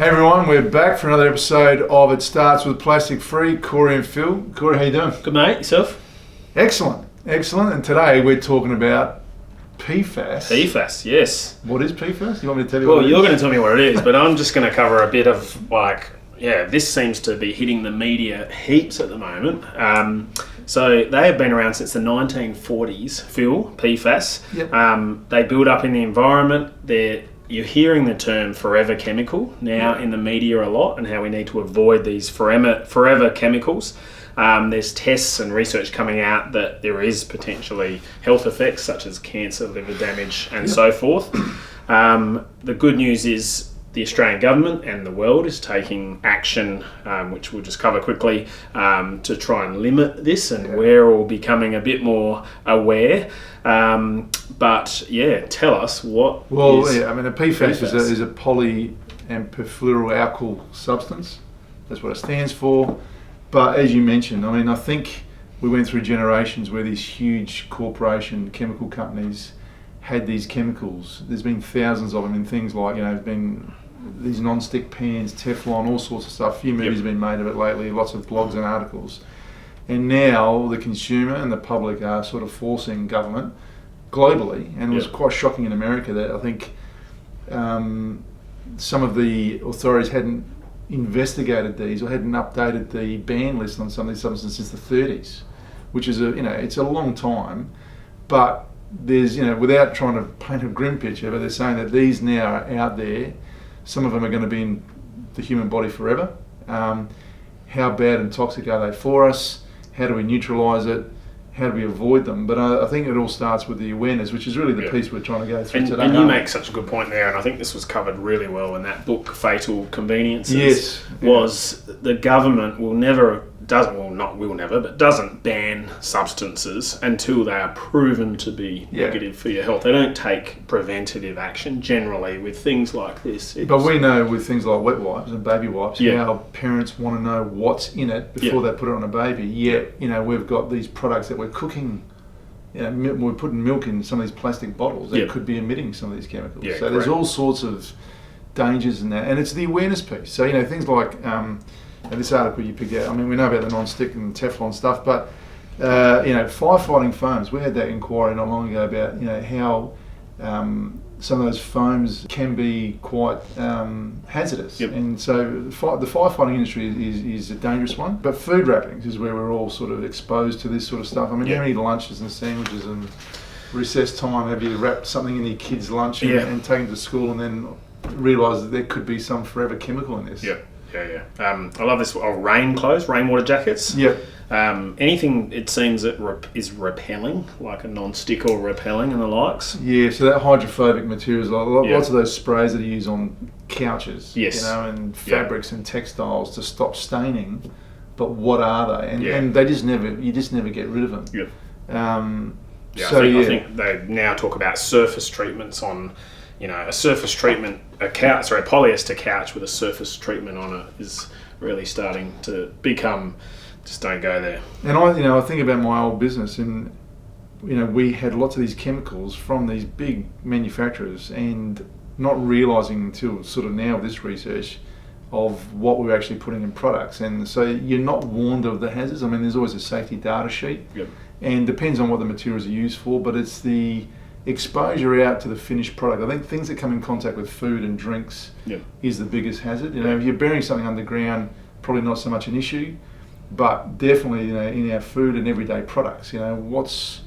Hey everyone, we're back for another episode of It Starts With Plastic Free. Corey and Phil. Corey, how you doing? Good mate, yourself? Excellent. And today we're talking about PFAS. PFAS, yes. What is PFAS? You want me to tell you Well, what it is? you're going to tell me what it is, but I'm just going to cover a bit of this seems to be hitting the media heaps at the moment. So they have been around since the 1940s, Phil, PFAS. Yep. They build up in the environment. You're hearing the term forever chemical now in the media a lot, and how we need to avoid these forever chemicals. There's tests and research coming out that there is potentially health effects such as cancer, liver damage, and so forth. The good news is the Australian government and the world is taking action, which we'll just cover quickly, to try and limit this, and we're all becoming a bit more aware. Tell us what a PFAS is a poly and perfluoroalkyl substance. That's what it stands for. But as you mentioned, I think we went through generations where these huge corporation chemical companies had these chemicals. There's been thousands of them in things like, there's been these non-stick pans, Teflon, all sorts of stuff. A few movies have been made of it lately, lots of blogs and articles. And now the consumer and the public are sort of forcing government globally, and it was quite shocking in America that I think some of the authorities hadn't investigated these or hadn't updated the ban list on some of these substances since the 30s, which is it's a long time, but there's without trying to paint a grim picture, but they're saying that these now are out there. Some of them are going to be in the human body forever. How bad and toxic are they for us? How do we neutralise it? How do we avoid them? But I think it all starts with the awareness, which is really the piece we're trying to go through today. And you make such a good point there, and I think this was covered really well in that book, Fatal Conveniences. Yes. Was the government doesn't ban substances until they are proven to be negative for your health. They don't take preventative action generally with things like this. But we know with things like wet wipes and baby wipes, how parents want to know what's in it before they put it on a baby. Yet, we've got these products that we're cooking. We're putting milk in some of these plastic bottles that could be emitting some of these chemicals. So there's all sorts of dangers in that, and it's the awareness piece. So things like this article you picked out. We know about the non-stick and Teflon stuff, but firefighting foams. We had that inquiry not long ago about how some of those foams can be quite hazardous, and so the firefighting industry is a dangerous one. But food wrappings is where we're all sort of exposed to this sort of stuff. How many lunches and sandwiches and recess time have you wrapped something in your kid's lunch and taken it to school and then realise that there could be some forever chemical in this? I love this. Rainwater jackets. Anything it seems that is repelling, like a non-stick or repelling and the likes. So that hydrophobic materials, lots of those sprays that are used on couches, and fabrics and textiles to stop staining. But what are they? And you just never get rid of them. I think they now talk about surface treatments on. A surface treatment, a polyester couch with a surface treatment on it is really starting to become, just don't go there. And I think about my old business, and we had lots of these chemicals from these big manufacturers, and not realising until sort of now with this research of what we're actually putting in products. And so you're not warned of the hazards. There's always a safety data sheet, and depends on what the materials are used for, but it's the exposure out to the finished product. I think things that come in contact with food and drinks is the biggest hazard. If you're burying something underground, probably not so much an issue, but definitely in our food and everyday products. What's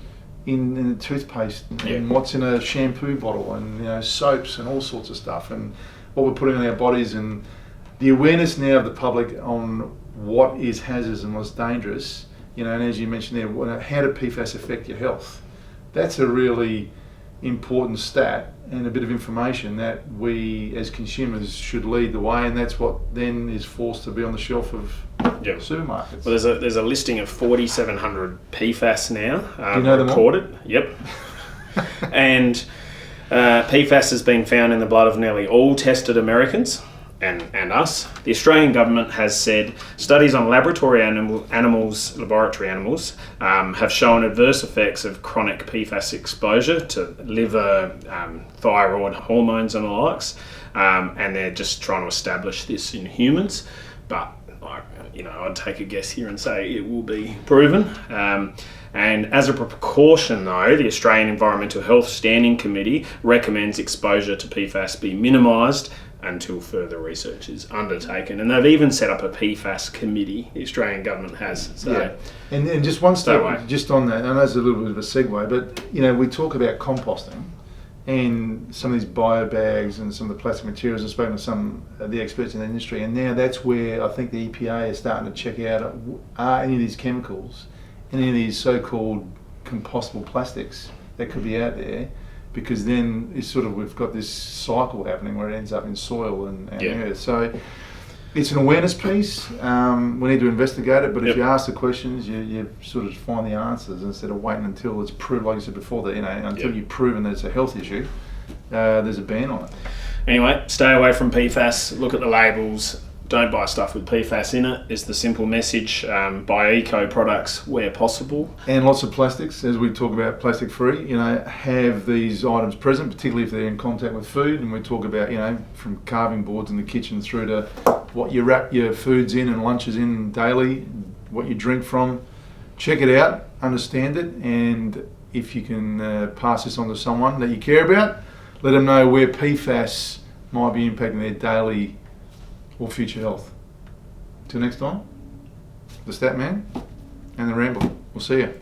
in a toothpaste and what's in a shampoo bottle, and soaps and all sorts of stuff, and what we're putting on our bodies, and the awareness now of the public on what is hazardous and what's dangerous. And as you mentioned there, how do PFAS affect your health? That's a really important stat and a bit of information that we as consumers should lead the way, and that's what then is forced to be on the shelf of supermarkets. Well, there's a listing of 4,700 PFAS now Do you know recorded. And PFAS has been found in the blood of nearly all tested Americans. and us. The Australian government has said studies on laboratory animals have shown adverse effects of chronic PFAS exposure to liver, thyroid hormones and the likes, and they're just trying to establish this in humans. But I'd take a guess here and say it will be proven. And as a precaution, though, the Australian Environmental Health Standing Committee recommends exposure to PFAS be minimised until further research is undertaken. And they've even set up a PFAS committee, the Australian government has. So, yeah. And just one step, just on that, I know that's a little bit of a segue, but we talk about composting and some of these bio bags and some of the plastic materials. I've spoken to some of the experts in the industry, and now that's where I think the EPA is starting to check out, are any of these chemicals, any of these so-called compostable plastics that could be out there, because then it's we've got this cycle happening where it ends up in soil and earth. So it's an awareness piece. We need to investigate it, but if you ask the questions, you sort of find the answers instead of waiting until it's proved, like you said before, that until you've proven that it's a health issue, there's a ban on it. Anyway, stay away from PFAS, look at the labels. Don't buy stuff with PFAS in it, is the simple message. Buy eco products where possible. And lots of plastics, as we talk about plastic free, have these items present, particularly if they're in contact with food. And we talk about, from carving boards in the kitchen through to what you wrap your foods in and lunches in daily, what you drink from. Check it out, understand it, and if you can pass this on to someone that you care about, let them know where PFAS might be impacting their daily or future health. Till next time, the Stat Man and the Ramble. We'll see you.